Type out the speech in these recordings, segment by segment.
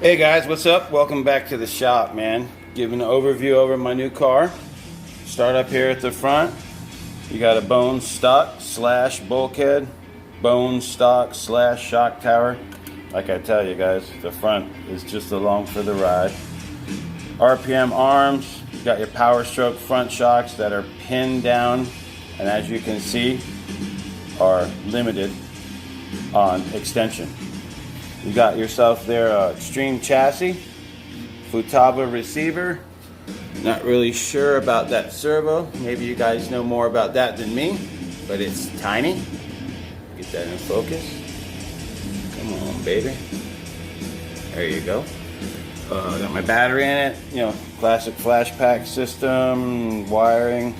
Hey guys, what's up? Welcome back to the shop, man. Giving an overview over my new car. Start up here at the front. You got a bone stock slash bulkhead, bone stock slash shock tower. Like I tell you guys, the front is just along for the ride. RPM arms. You got your Power Stroke front shocks that are pinned down, and as you can see, are limited on extension. You got yourself there extreme chassis, Futaba receiver. Not really sure about that servo. Maybe you guys know more about that than me, but it's tiny. Get that in focus. Come on, baby. There you go. Got my battery in it. You know, classic flash pack system, wiring.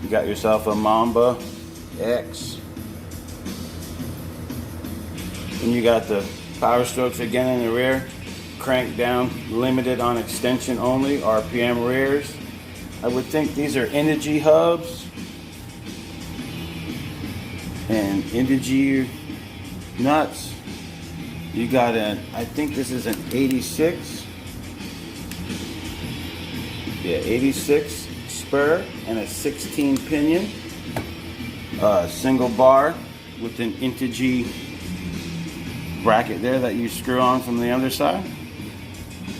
You got yourself a Mamba X. And you got the Power Strokes again in the rear, crank down, limited on extension only, RPM rears. I would think these are Indigy hubs and Indigy nuts. You got I think this is an 86. Yeah, 86 spur and a 16 pinion. Single bar with an Indigy bracket there that you screw on from the underside.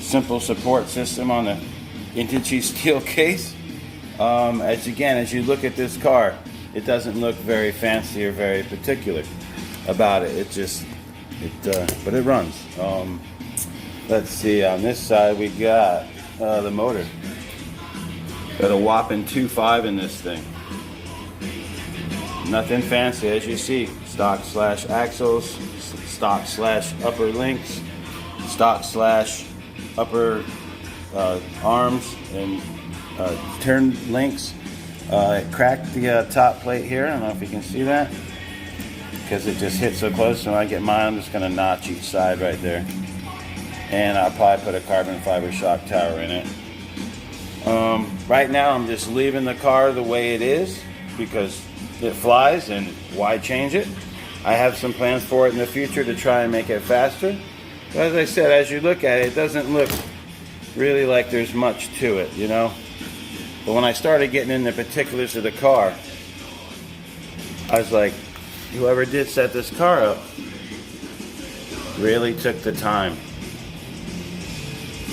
Simple support system on the Indigy steel case. As you look at this car, it doesn't look very fancy or very particular about it. But it runs. Let's see, on this side we got the motor. Got a whopping 2.5 in this thing. Nothing fancy, as you see. Stock slash axles, stock slash upper links, stock slash upper arms and turn links. It cracked the top plate here. I don't know if you can see that because it just hit so close. So when I get mine, I'm just going to notch each side right there. And I'll probably put a carbon fiber shock tower in it. Right now I'm just leaving the car the way it is because it flies, and why change it? I have some plans for it in the future to try and make it faster. But as I said, as you look at it, it doesn't look really like there's much to it, you know? But when I started getting into the particulars of the car, I was like, whoever did set this car up really took the time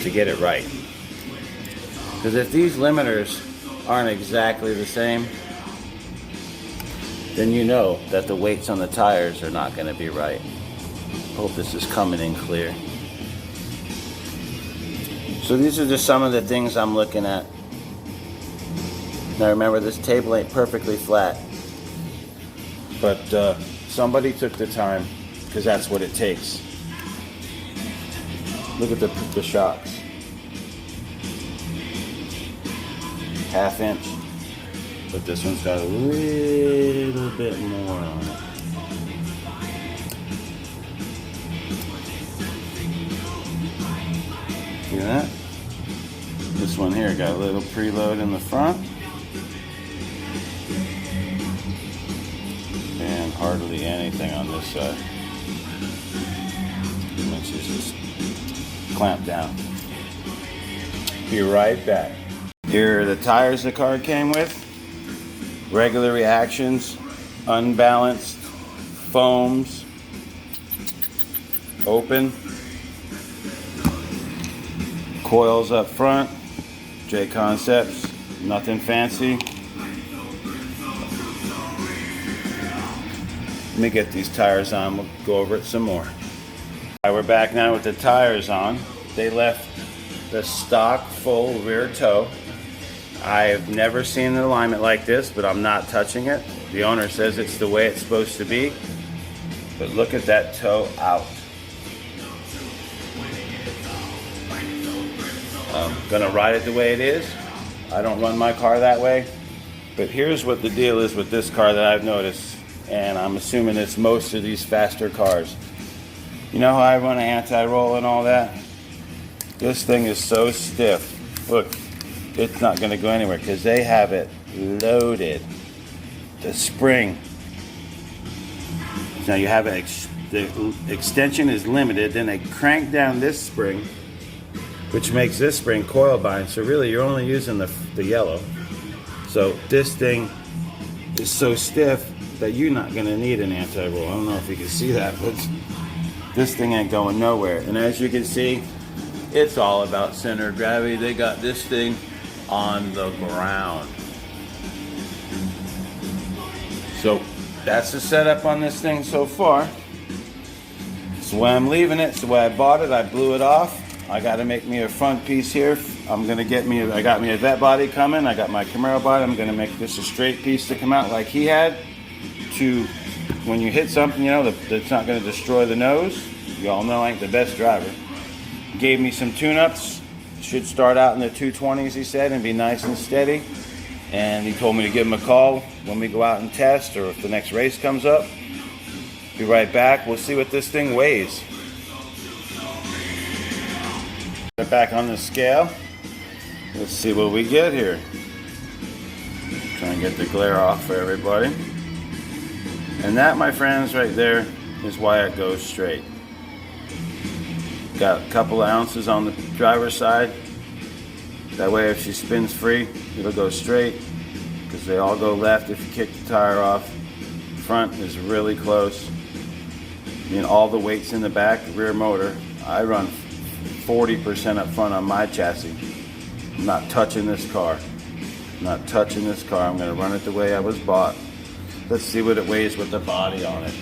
to get it right. Because if these limiters aren't exactly the same, then you know that the weights on the tires are not going to be right. Hope this is coming in clear. So these are just some of the things I'm looking at. Now remember, this table ain't perfectly flat, but somebody took the time, because that's what it takes. Look at the shocks. 1/2 inch. But this one's got a little bit more on it. See that? This one here got a little preload in the front. And hardly anything on this side. Which is just clamped down. Be right back. Here are the tires the car came with. Regular reactions, unbalanced, foams, open, coils up front, J Concepts, nothing fancy. Let me get these tires on, we'll go over it some more. All right, we're back now with the tires on. They left the stock full rear toe. I've never seen an alignment like this, but I'm not touching it. The owner says it's the way it's supposed to be, but look at that toe out. I'm gonna ride it the way it is. I don't run my car that way, but here's what the deal is with this car that I've noticed, and I'm assuming it's most of these faster cars. You know how I run an anti-roll and all that? This thing is so stiff. Look. It's not going to go anywhere because they have it loaded. The spring. Now you have it the extension is limited. Then they crank down this spring, which makes this spring coil bind. So really you're only using the yellow. So this thing is so stiff that you're not gonna need an anti-roll. I don't know if you can see that, but this thing ain't going nowhere. And as you can see, it's all about center of gravity. They got this thing on the ground. So that's the setup on this thing so far. It's the way I'm leaving it. It's the way I bought it. I blew it off. I got to make me a front piece here. I got me a vet body coming. I got my Camaro body. I'm going to make this a straight piece to come out like he had. To when you hit something, you know, that's not going to destroy the nose. You all know I ain't the best driver. Gave me some tune-ups. Should start out in the 220s, he said, and be nice and steady. And he told me to give him a call when we go out and test, or if the next race comes up. Be right back. We'll see what this thing weighs. Get back on the scale. Let's see what we get here. Try and get the glare off for everybody. And that, my friends, right there is why it goes straight. Got a couple of ounces on the driver's side. That way if she spins free, it'll go straight, because they all go left if you kick the tire off. Front is really close. I mean, all the weight's in the back, rear motor. I run 40% up front on my chassis. I'm not touching this car. I'm not touching this car. I'm gonna run it the way I was bought. Let's see what it weighs with the body on it.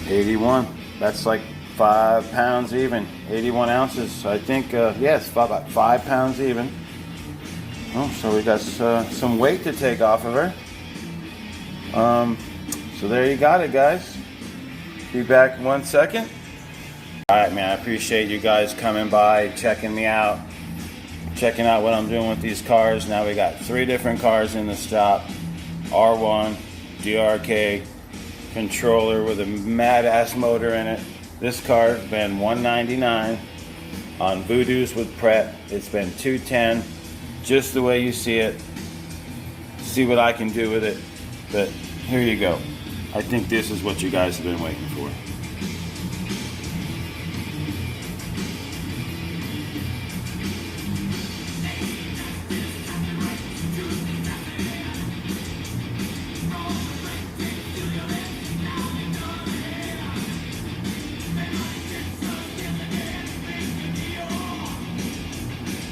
$81. That's like 5 pounds even. 81 ounces. I think, yes, about 5 pounds even. Oh, so we got some weight to take off of her. So there you got it, guys. Be back in 1 second. Alright, man, I appreciate you guys coming by, checking me out, checking out what I'm doing with these cars. Now we got 3 different cars in the shop. R1, DRK, controller with a mad ass motor in it. This car's been $199 on Voodoo's with Prep. It's been $210, just the way you see it. See what I can do with it. But here you go. I think this is what you guys have been waiting for.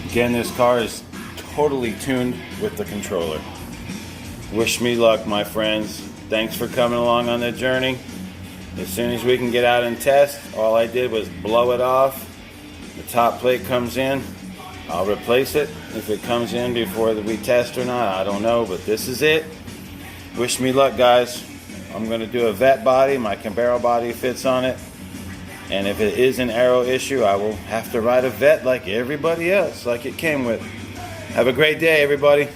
Again, this car is totally tuned with the controller. Wish me luck, my friends. Thanks for coming along on the journey. As soon as we can get out and test, all I did was blow it off. The top plate comes in. I'll replace it. If it comes in before we test or not, I don't know, but this is it. Wish me luck, guys. I'm going to do a vet body. My Camaro body fits on it. And if it is an aero issue, I will have to ride a vet like everybody else, like it came with. Have a great day, everybody.